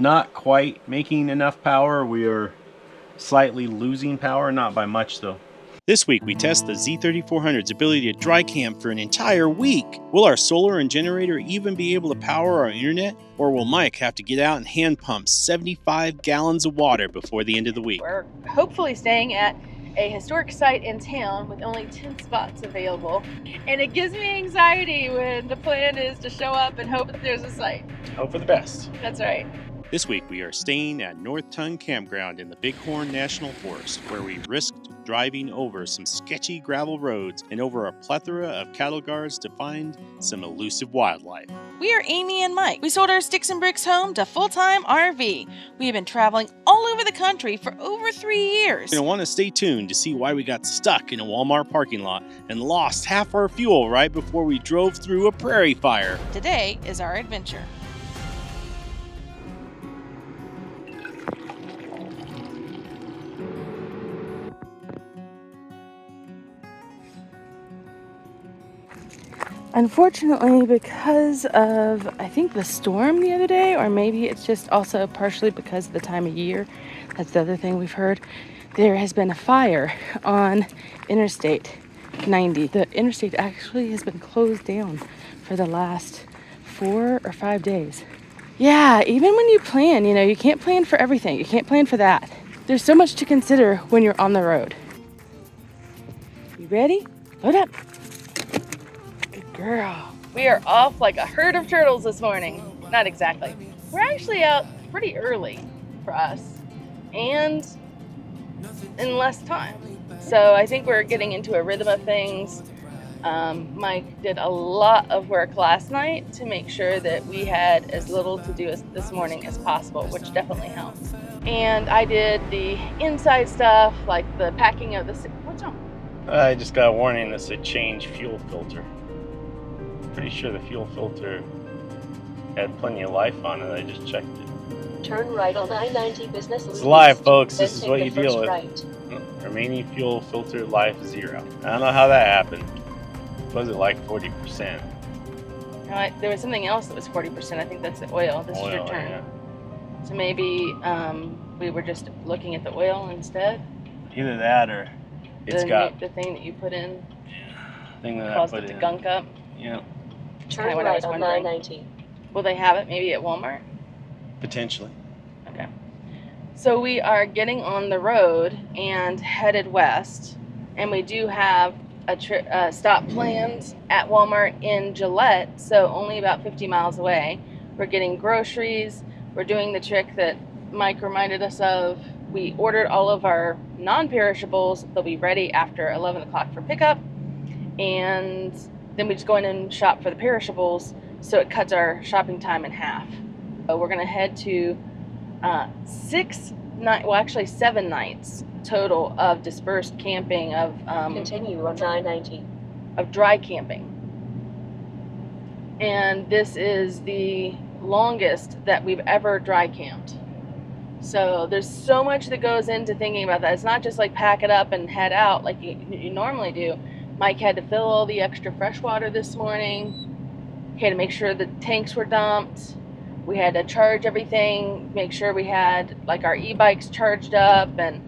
not quite making enough power. We are slightly losing power, not by much though. This week, we test the Z3400's ability to dry camp for an entire week. Will our solar and generator even be able to power our internet? Or will Mike have to get out and hand pump 75 gallons of water before the end of the week? We're hopefully staying at a historic site in town with only 10 spots available. And it gives me anxiety when the plan is to show up and hope that there's a site. Hope for the best. That's right. This week, we are staying at North Tongue Campground in the Bighorn National Forest, where we risked driving over some sketchy gravel roads and over a plethora of cattle guards to find some elusive wildlife. We are Amy and Mike. We sold our sticks and bricks home to full-time RV. We have been traveling all over the country for over 3 years. You're going to want to stay tuned to see why we got stuck in a Walmart parking lot and lost half our fuel right before we drove through a prairie fire. Today is our adventure. Unfortunately, because of, I think, the storm the other day, or maybe it's just also partially because of the time of year, that's the other thing we've heard, there has been a fire on Interstate 90. The interstate actually has been closed down for the last 4 or 5 days. Yeah, even when you plan, you can't plan for everything. You can't plan for that. There's so much to consider when you're on the road. You ready? Load up. Girl, we are off like a herd of turtles this morning. Not exactly. We're actually out pretty early for us and in less time. So I think we're getting into a rhythm of things. Mike did a lot of work last night to make sure that we had as little to do this morning as possible, which definitely helps. And I did the inside stuff, like the packing of the... What's wrong? I just got a warning that said change fuel filter. Pretty sure the fuel filter had plenty of life on it. I just checked it. Turn right on I-90 Business. It's live, folks. Then This is take what the you deal first with. right. Remaining fuel filter life 0. I don't know how that happened. Was it like 40%? No, there was something else that was 40%. I think that's the oil. This is your turn. Yeah. So maybe we were just looking at the oil instead. Either that or it's got the thing that you put in thing that I caused put it to in. gunk up. Yeah, Turn Kinda what I right was on wondering. I-90. Will they have it maybe at Walmart? potentially. Okay. So we are getting on the road and headed west, and we do have a stop planned at Walmart in Gillette, so only about 50 miles away. We're getting groceries. We're doing the trick that Mike reminded us of. We ordered all of our non-perishables. They'll be ready after 11 o'clock for pickup, and then we just go in and shop for the perishables, so it cuts our shopping time in half. So we're going to head to 7 nights total of dispersed camping, of Continue on I-90. of dry camping. And this is the longest that we've ever dry camped. So there's so much that goes into thinking about that. It's not just like pack it up and head out like you normally do. Mike had to fill all the extra fresh water this morning. He had to make sure the tanks were dumped. We had to charge everything, make sure we had like our e-bikes charged up, and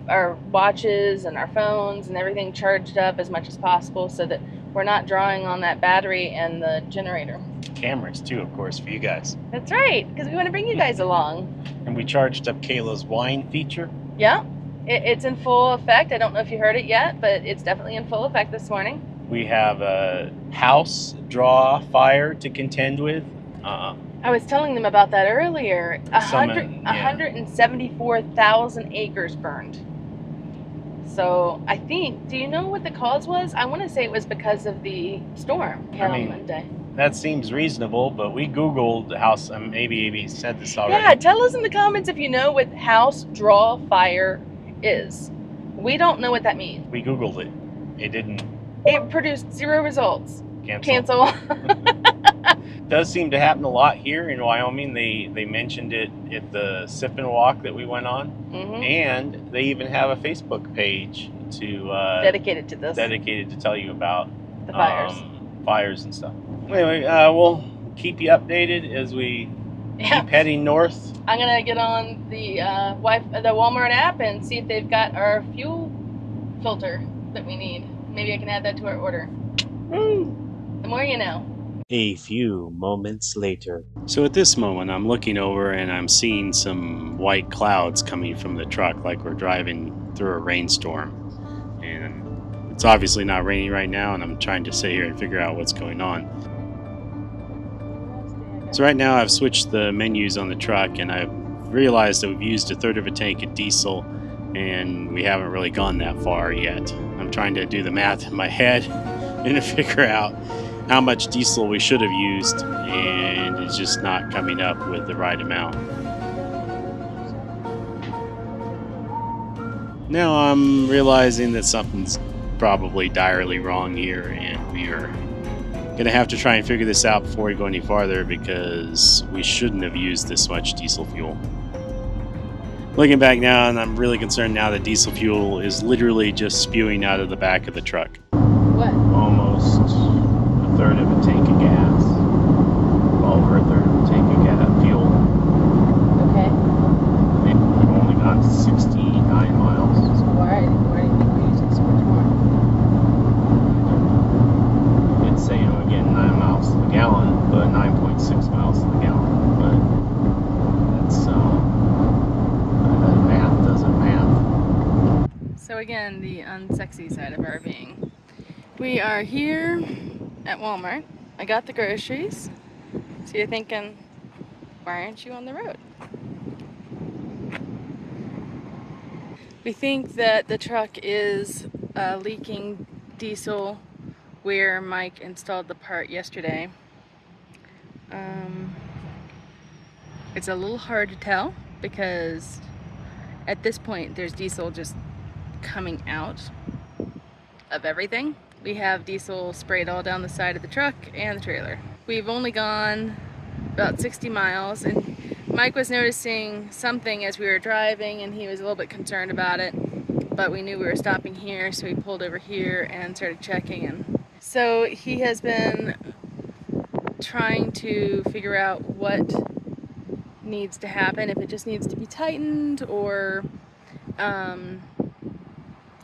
our watches and our phones and everything charged up as much as possible, so that we're not drawing on that battery and the generator. Cameras too, of course, for you guys. That's right, because we want to bring you guys along. And we charged up Kayla's wine feature. Yeah, it's in full effect. I don't know if you heard it yet, but it's definitely in full effect this morning. We have a house draw fire to contend with. I was telling them about that earlier. 174,000 acres burned. So I think, do you know what the cause was? I want to say it was because of the storm we had on Monday. That seems reasonable, but we Googled house, maybe Amy said this already. Yeah, tell us in the comments if you know what house draw fire is. We don't know what that means. We Googled it. It didn't. It produced 0 results. Cancel. Does seem to happen a lot here in Wyoming. They mentioned it at the sip and walk that we went on. Mm-hmm. And they even have a Facebook page to dedicated to this. Dedicated to tell you about the fires. Fires and stuff. Anyway, we'll keep you updated as we Yeah. Keep heading north. I'm gonna get on the the Walmart app and see if they've got our fuel filter that we need. Maybe I can add that to our order. The more you know. A few moments later. So at this moment, I'm looking over and I'm seeing some white clouds coming from the truck like we're driving through a rainstorm. And it's obviously not raining right now, and I'm trying to sit here and figure out what's going on. So right now I've switched the menus on the truck, and I've realized that we've used a third of a tank of diesel, and we haven't really gone that far yet. I'm trying to do the math in my head and to figure out how much diesel we should have used, and it's just not coming up with the right amount. Now I'm realizing that something's probably direly wrong here, and we are gonna have to try and figure this out before we go any farther, because we shouldn't have used this much diesel fuel. Looking back now, and I'm really concerned now that diesel fuel is literally just spewing out of the back of the truck. What? Almost a third of a tank of gas. Over a third of a tank of gas fuel. Okay. We've only gone 69 miles. So why do you think we're using so much more? It's saying we're getting 9 miles to the gallon, but 9.6 miles to the gallon. But that's that math doesn't math. So again, the unsexy side of RVing. We are here at Walmart. I got the groceries. So you're thinking, why aren't you on the road? We think that the truck is leaking diesel where Mike installed the part yesterday. It's a little hard to tell because at this point there's diesel just coming out of everything. We have diesel sprayed all down the side of the truck and the trailer. We've only gone about 60 miles, and Mike was noticing something as we were driving, and he was a little bit concerned about it, but we knew we were stopping here, so he pulled over here and started checking. And so he has been trying to figure out what needs to happen, if it just needs to be tightened, or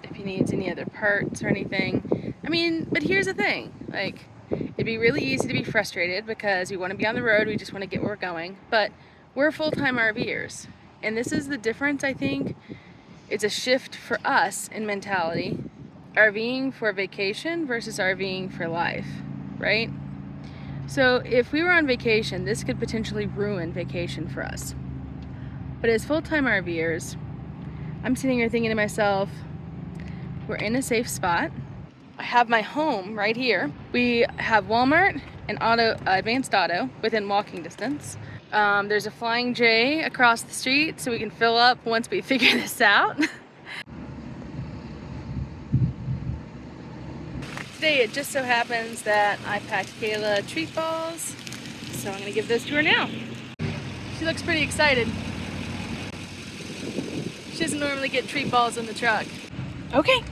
if he needs any other parts or anything. I mean, but here's the thing, like, it'd be really easy to be frustrated because we want to be on the road, we just want to get where we're going, but we're full-time RVers, and this is the difference, I think. It's a shift for us in mentality, RVing for vacation versus RVing for life, right? So if we were on vacation, this could potentially ruin vacation for us. But as full-time RVers, I'm sitting here thinking to myself, we're in a safe spot. I have my home right here. We have Walmart and Advanced Auto within walking distance. There's a Flying J across the street, so we can fill up once we figure this out. Today it just so happens that I packed Kayla treat balls, so I'm gonna give those to her now. She looks pretty excited. She doesn't normally get treat balls in the truck. Okay,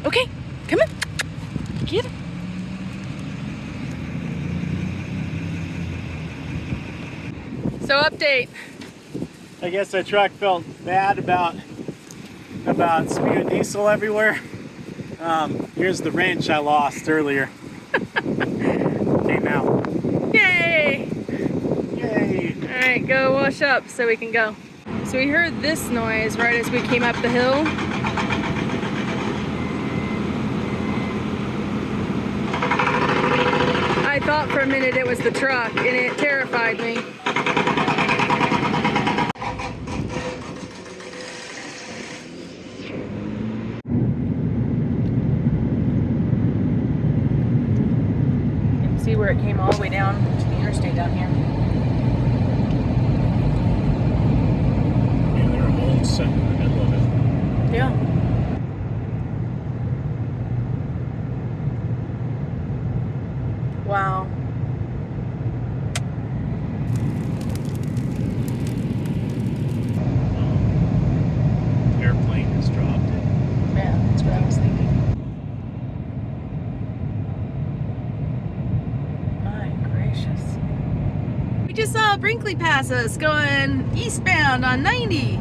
okay, come on, get her. So update. I guess the truck felt bad about spewing diesel everywhere. Here's the wrench I lost earlier. Came out. Yay! Yay! All right, go wash up so we can go. So we heard this noise right as we came up the hill. I thought for a minute it was the truck, and it terrified me. You can see where it came all the way down to the interstate down here. Yeah, there are holes set in the middle of it. Yeah. Wow. Airplane has dropped it. Yeah, that's what I was thinking. My gracious. saw Brinkley pass us going eastbound on 90.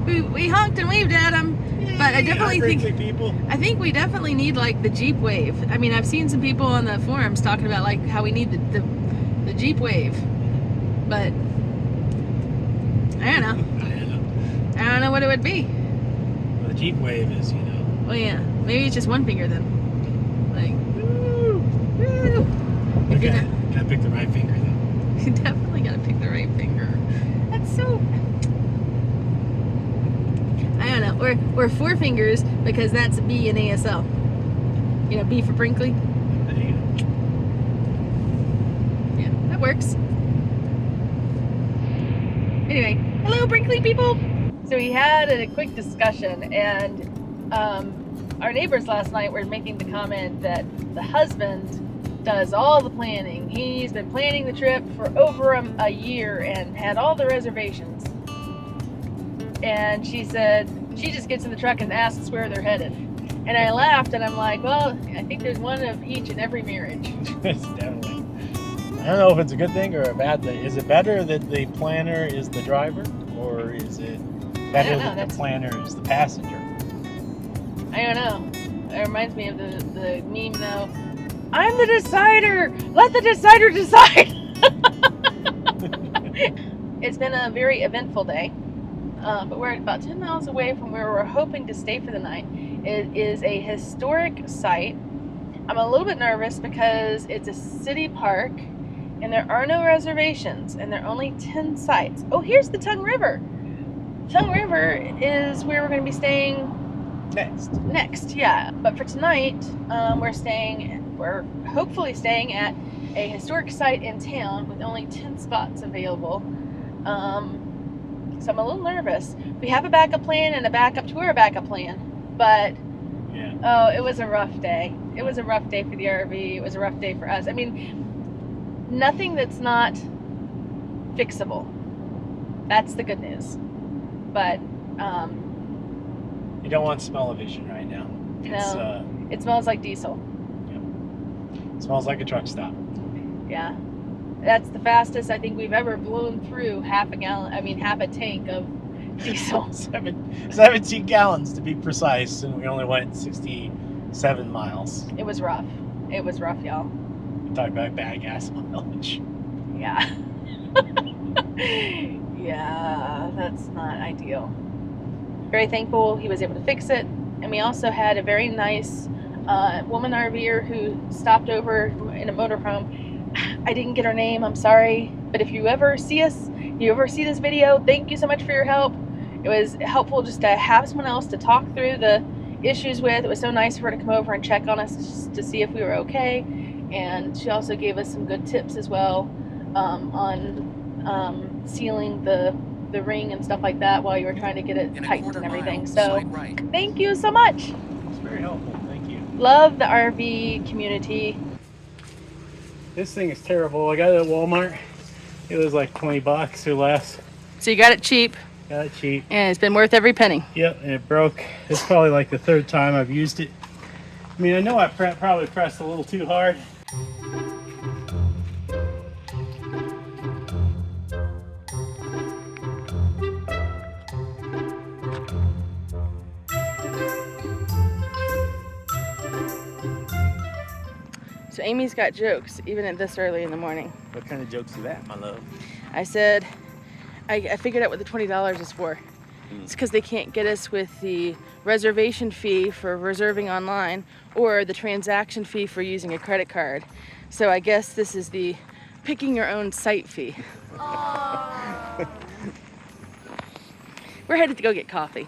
We honked and waved at him, but I definitely think we definitely need like the Jeep wave. I mean, I've seen some people on the forums talking about like how we need the Jeep wave, but I don't know. I don't know what it would be. Well, the Jeep wave is, Well, yeah, maybe it's just one finger then. Like, woo, woo. If gotta pick the right finger though. You definitely gotta pick the right finger. That's so. I don't know. Or four fingers because that's B in ASL. You know, B for Brinkley. There you go. Yeah, that works. Anyway, hello Brinkley people. So we had a quick discussion, and our neighbors last night were making the comment that the husband does all the planning. He's been planning the trip for over a year and had all the reservations. And she said she just gets in the truck and asks where they're headed. And I laughed, and I'm like, well, I think there's one of each in every marriage. It's definitely. I don't know if it's a good thing or a bad thing. Is it better that the planner is the driver, or is it better that the planner is the passenger? I don't know. It reminds me of the meme though. I'm the decider. Let the decider decide. It's been a very eventful day. But we're about 10 miles away from where we're hoping to stay for the night. It is a historic site. I'm a little bit nervous because it's a city park and there are no reservations and there are only 10 sites. Oh, here's the Tongue River. Tongue River is where we're going to be staying next, yeah. But for tonight, we're hopefully staying at a historic site in town with only 10 spots available. So I'm a little nervous. We have a backup plan and a backup to our backup plan, but oh, it was a rough day. It was a rough day for the RV. It was a rough day for us. I mean, nothing that's not fixable. That's the good news. But you don't want smell-o-vision right now. No, it smells like diesel. Yep. It smells like a truck stop. Yeah. That's the fastest I think we've ever blown through half a tank of diesel. 17 gallons to be precise, and we only went 67 miles. It was rough. It was rough, y'all. We talk about bad gas mileage. Yeah. Yeah, that's not ideal. Very thankful he was able to fix it. And we also had a very nice woman RVer who stopped over in a motorhome. I didn't get her name, I'm sorry. But if you ever see this video, thank you so much for your help. It was helpful just to have someone else to talk through the issues with. It was so nice for her to come over and check on us just to see if we were okay. And she also gave us some good tips as well on sealing the ring and stuff like that while you were trying to get it tightened and everything. So thank you so much. It's very helpful, thank you. Love the RV community. This thing is terrible. I got it at Walmart. It was like 20 bucks or less. So you got it cheap. Got it cheap. And it's been worth every penny. Yep, and it broke. It's probably like the third time I've used it. I mean, I know I probably pressed a little too hard. So Amy's got jokes, even at this early in the morning. What kind of jokes are that, my love? I said, I figured out what the $20 is for. It's because they can't get us with the reservation fee for reserving online or the transaction fee for using a credit card. So I guess this is the picking your own site fee. We're headed to go get coffee.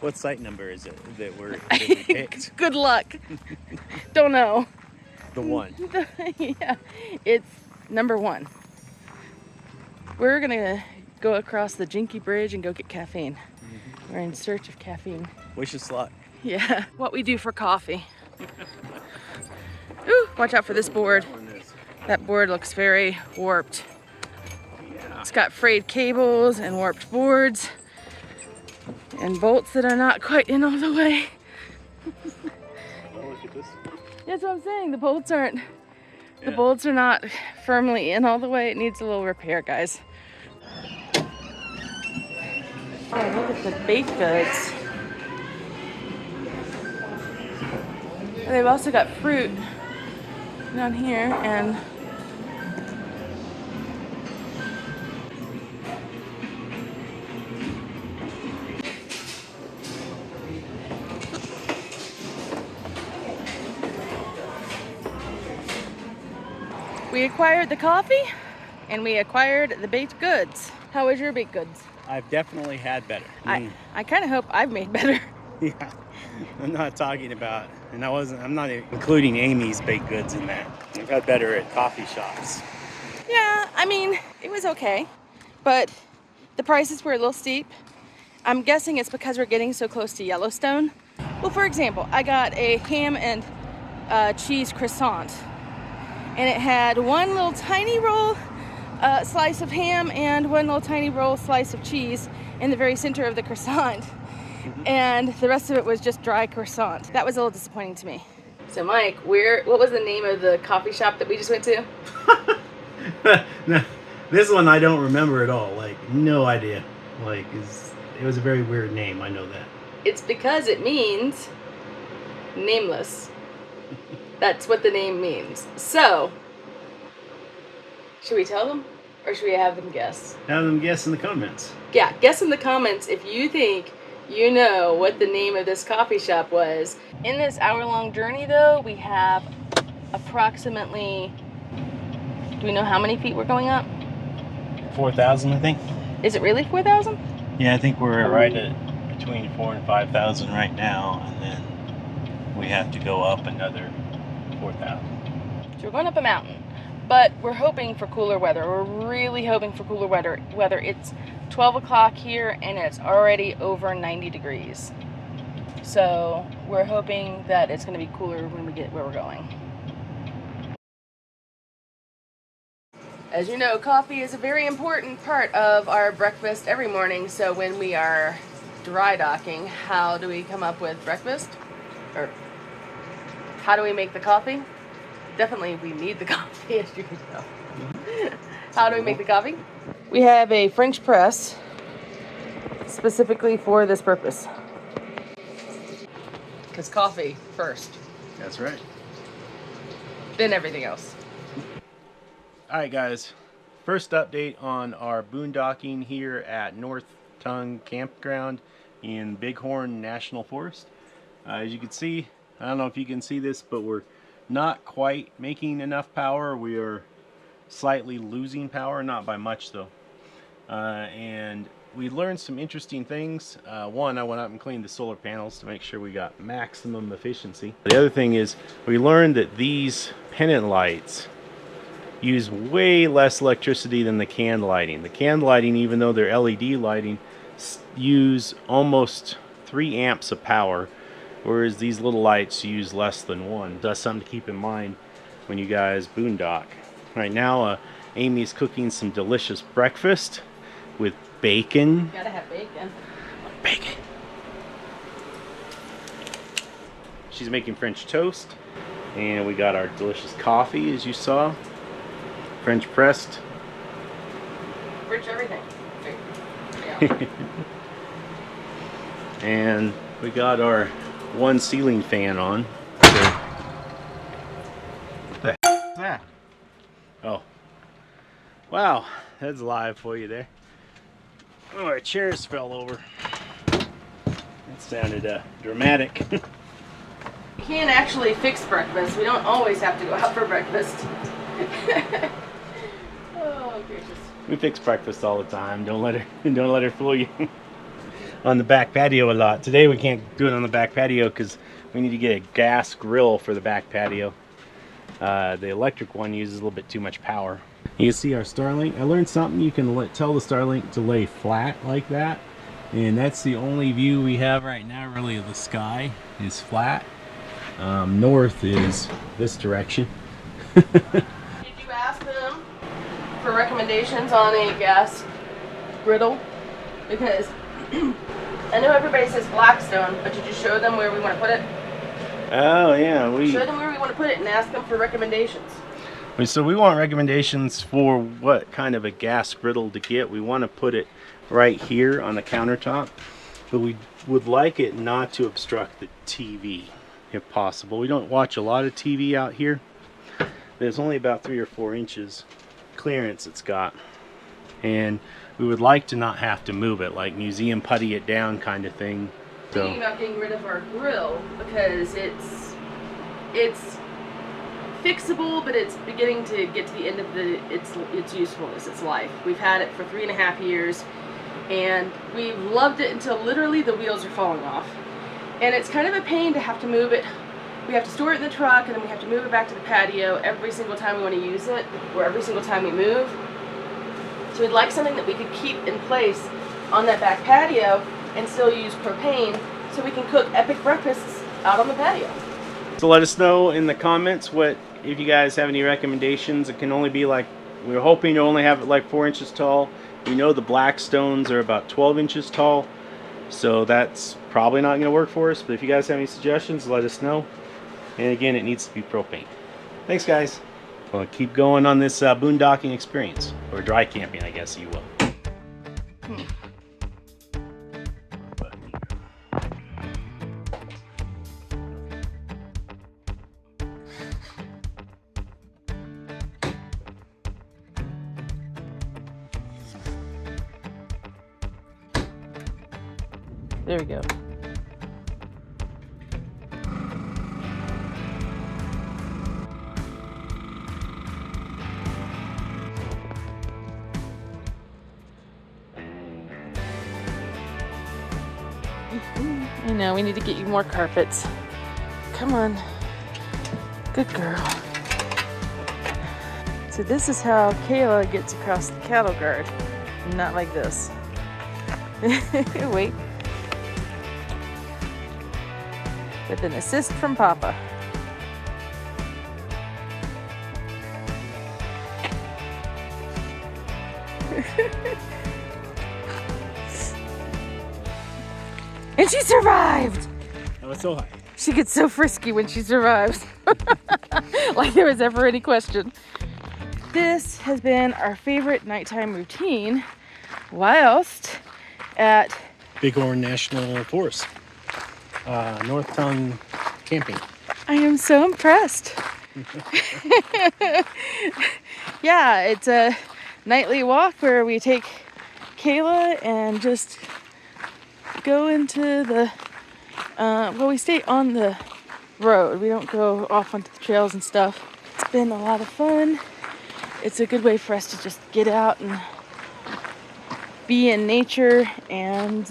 What site number is it that we picked? Good luck. Don't know. The one. Yeah, it's number 1. We're gonna go across the Jinky Bridge and go get caffeine. We're in search of caffeine. Wish us luck. Yeah, what we do for coffee. Ooh, watch out for this board. That board looks very warped. Yeah. It's got frayed cables and warped boards and bolts that are not quite in all the way. Oh, look at this. That's what I'm saying. The bolts are not firmly in all the way. It needs a little repair, guys. Oh, look at the baked goods. And they've also got fruit down here and we acquired the coffee and we acquired the baked goods. How was your baked goods? I've definitely had better. I kind of hope I've made better. Yeah, I'm not talking about, and I'm not including Amy's baked goods in that. I've had better at coffee shops. Yeah, I mean, it was okay, but the prices were a little steep. I'm guessing it's because we're getting so close to Yellowstone. Well, for example, I got a ham and cheese croissant, and it had one little tiny roll slice of ham and one little tiny roll slice of cheese in the very center of the croissant. And the rest of it was just dry croissant. That was a little disappointing to me. So Mike, what was the name of the coffee shop that we just went to? No, this one I don't remember at all. Like, no idea. Like, it was a very weird name. I know that. It's because it means nameless. That's what the name means. So, should we tell them or should we have them guess? Have them guess in the comments. Yeah, guess in the comments if you think you know what the name of this coffee shop was. In this hour-long journey, though, we have approximately, do we know how many feet we're going up? 4,000, I think. Is it really 4,000? Yeah, I think we're right at between 4,000 and 5,000 right now, and then we have to go up another 4,000. So we're going up a mountain, but we're hoping for cooler weather. We're really hoping for cooler weather. It's 12 o'clock here and it's already over 90 degrees. So we're hoping that it's going to be cooler when we get where we're going. As you know, coffee is a very important part of our breakfast every morning. So when we are dry docking, how do we come up with breakfast? Or how do we make the coffee? Definitely we need the coffee, as you can tell. How do we make the coffee? We have a French press specifically for this purpose. Because coffee first, That's right. then everything else. Alright guys, first update on our boondocking here at North Tongue Campground in Bighorn National Forest. As you can see, I don't know if you can see this, but we're not quite making enough power. We are slightly losing power, not by much though. And we learned some interesting things. One, I went out and cleaned the solar panels to make sure we got maximum efficiency. The other thing is we learned that these pennant lights use way less electricity than the canned lighting. The canned lighting, even though they're LED lighting, use almost 3 amps of power, whereas these little lights use less than 1. That's something to keep in mind when you guys boondock. Right now, Amy's cooking some delicious breakfast with bacon. Gotta have bacon. Bacon. She's making French toast, and we got our delicious coffee, as you saw. French pressed. French everything. Yeah. And we got our one ceiling fan on. What the heck is that? Oh. Wow, that's live for you there. Oh, our chairs fell over. That sounded dramatic. We can actually fix breakfast. We don't always have to go out for breakfast. Oh, gracious. We fix breakfast all the time. Don't let her fool you. On the back patio a lot. Today we can't do it on the back patio because we need to get a gas grill for the back patio. The electric one uses a little bit too much power. You can see our Starlink. I learned something. You can tell the Starlink to lay flat like that, and that's the only view we have right now really of the sky is flat. North is this direction. Did you ask them for recommendations on a gas griddle? Because I know everybody says Blackstone, but did you show them where we want to put it? Oh yeah, Show them where we want to put it and ask them for recommendations. So we want recommendations for what kind of a gas griddle to get. We want to put it right here on the countertop, but we would like it not to obstruct the TV if possible. We don't watch a lot of TV out here. There's only about 3 or 4 inches clearance it's got, and we would like to not have to move it, like museum putty it down kind of thing. Thinking about getting rid of our grill because it's fixable, but it's beginning to get to the end of its usefulness, its life. We've had it for 3.5 years, and we've loved it until literally the wheels are falling off. And it's kind of a pain to have to move it. We have to store it in the truck, and then we have to move it back to the patio every single time we want to use it, or every single time we move. So we'd like something that we could keep in place on that back patio and still use propane so we can cook epic breakfasts out on the patio. So let us know in the comments if you guys have any recommendations. It can only be like, we were hoping to only have it like 4 inches tall. We know the black stones are about 12 inches tall, so that's probably not going to work for us. But if you guys have any suggestions, let us know. And again, it needs to be propane. Thanks, guys. Well, keep going on this boondocking experience, or dry camping, I guess you will. There we go. I know, we need to get you more carpets. Come on. Good girl. So this is how Kayla gets across the cattle guard. Not like this. Wait. With an assist from Papa. And she survived! That was so high. She gets so frisky when she survives. Like there was ever any question. This has been our favorite nighttime routine whilst at Bighorn National Forest. North Tongue camping. I am so impressed. Yeah, it's a nightly walk where we take Kayla and just go into the, we stay on the road. We don't go off onto the trails and stuff. It's been a lot of fun. It's a good way for us to just get out and be in nature. And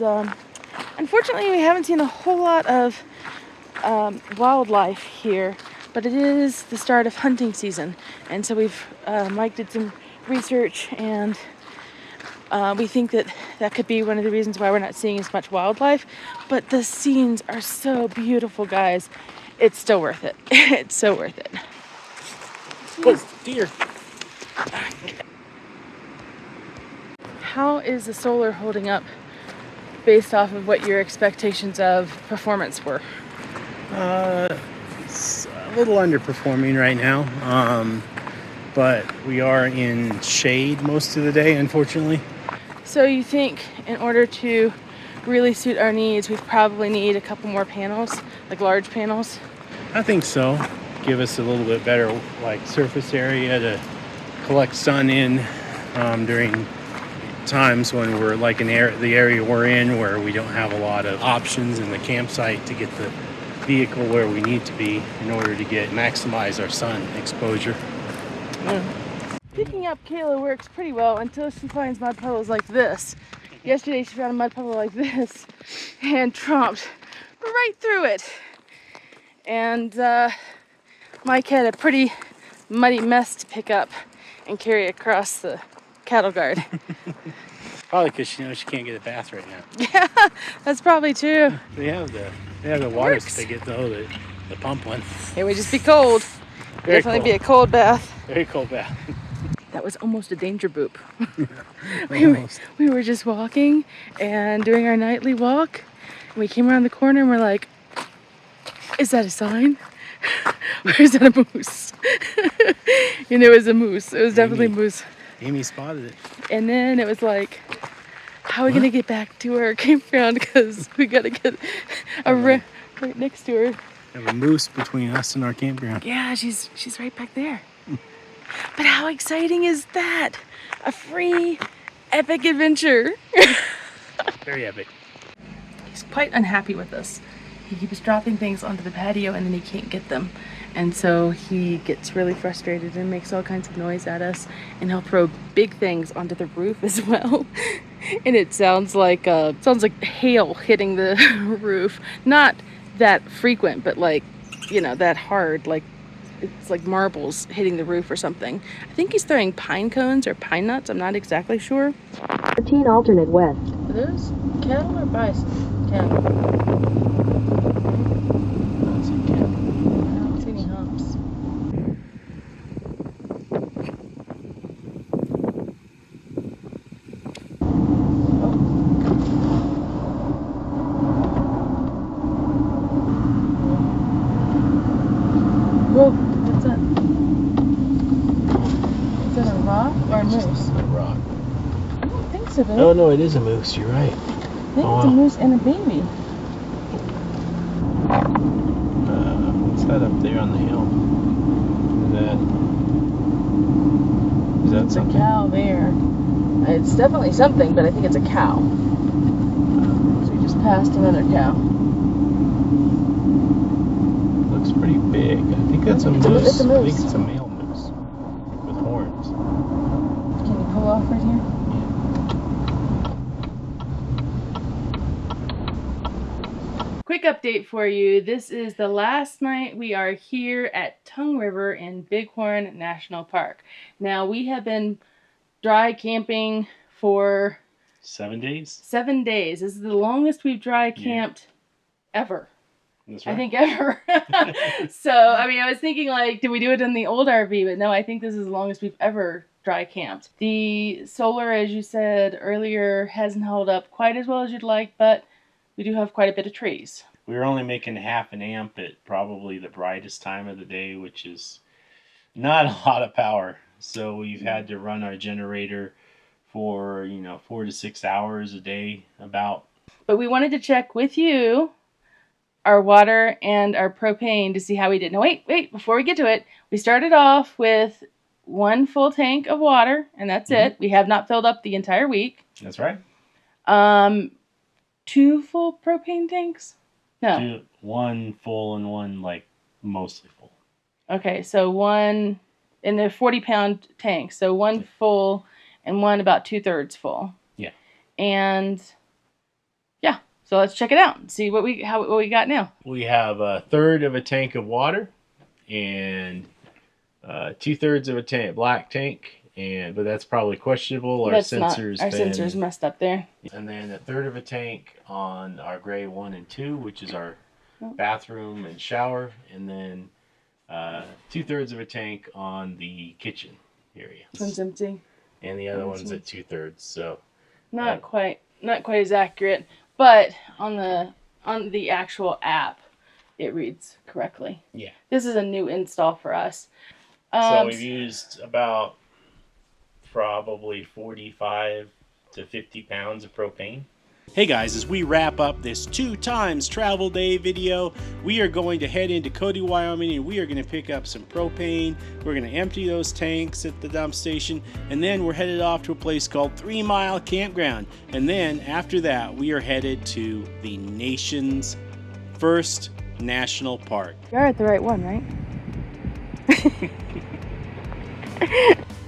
unfortunately, we haven't seen a whole lot of wildlife here, but it is the start of hunting season. And so Mike did some research, and we think that could be one of the reasons why we're not seeing as much wildlife. But the scenes are so beautiful, guys. It's still worth it. It's so worth it. Oh, deer. How is the solar holding up based off of what your expectations of performance were? It's a little underperforming right now, but we are in shade most of the day, unfortunately. So you think in order to really suit our needs, we probably need a couple more panels, like large panels? I think so. Give us a little bit better surface area to collect sun in during times when we're like in the area we're in, where we don't have a lot of options in the campsite to get the vehicle where we need to be in order to maximize our sun exposure. Yeah. Picking up Kayla works pretty well until she finds mud puddles like this. Yesterday she found a mud puddle like this and tromped right through it. And Mike had a pretty muddy mess to pick up and carry across the cattle guard. Probably because she knows she can't get a bath right now. Yeah, that's probably true. They have the water spigot though, the pump one. It would just be cold. Very Definitely cold. be a cold bath. Very cold bath. That was almost a danger boop. We were just walking and doing our nightly walk. And we came around the corner and we're like, is that a sign? Or is that a moose? And it was a moose. It was definitely a moose. Amy spotted it. And then it was like, how are we gonna get back to our campground? Because we gotta get right next to her. Have a moose between us and our campground. Yeah, she's right back there. But how exciting is that? A free epic adventure. Very epic. He's quite unhappy with us. He keeps dropping things onto the patio and then he can't get them. And so he gets really frustrated and makes all kinds of noise at us. And he'll throw big things onto the roof as well. And it sounds like hail hitting the roof. Not that frequent, but like, you know, that hard, like it's like marbles hitting the roof or something. I think he's throwing pine cones or pine nuts. I'm not exactly sure. 13 alternate west. Are those cattle or bison? Cattle. That's a cat. I don't see any humps. Whoa, what's that? Is that a rock or a moose? A rock. I don't think so, babe. Oh no, it is a moose. You're right. I think it's a moose and a baby. What's that up there on the hill? Is that It's a something? cow there. It's definitely something, but I think it's a cow. So we just passed another cow. Looks pretty big. I think that's a It's a- moose. it's a I think moose. it's a male moose with horns. Can you pull off right here? Quick update for you. This is the last night we are here at Tongue River in Bighorn National Park. Now we have been dry camping for 7 days? 7 days. This is the longest we've dry camped ever. That's right. I think ever. So, I mean, I was thinking like, did we do it in the old RV? But no, I think this is the longest we've ever dry camped. The solar, as you said earlier, hasn't held up quite as well as you'd like, but we do have quite a bit of trees. We were only making half an amp at probably the brightest time of the day, which is not a lot of power. So we've had to run our generator for, 4 to 6 hours a day about. But we wanted to check with you our water and our propane to see how we did. Now wait, before we get to it, we started off with 1 full tank of water, and that's it. We have not filled up the entire week. That's right. 2 full propane tanks? No. 1 full and 1 like mostly full. Okay, so 1 in the 40-pound tank. So 1 full and 1 about 2/3 full. Yeah. And yeah, so let's check it out and see what we got now. We have 1/3 of a tank of water and 2/3 of a black tank. But that's probably questionable. Our sensors messed up there. And then 1/3 of a tank on our gray 1 and 2, which is our bathroom and shower, and then 2/3 of a tank on the kitchen area. One's empty. And the other one's at 2/3. So not quite as accurate, but on the actual app, it reads correctly. Yeah. This is a new install for us. So we've used about probably 45 to 50 pounds of propane. Hey guys, as we wrap up this 2 times travel day video, we are going to head into Cody, Wyoming, and we are going to pick up some propane. We're going to empty those tanks at the dump station, and then we're headed off to a place called 3 Mile Campground. And then after that, we are headed to the nation's first national park. You're at the right one, right?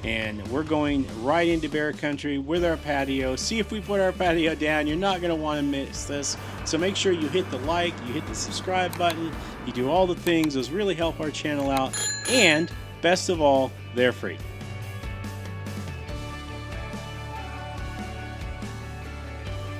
And we're going right into bear country with our patio. See if we put our patio down. You're not going to want to miss this. So make sure you hit the like, you hit the subscribe button, you do all the things. Those really help our channel out. And best of all, they're free.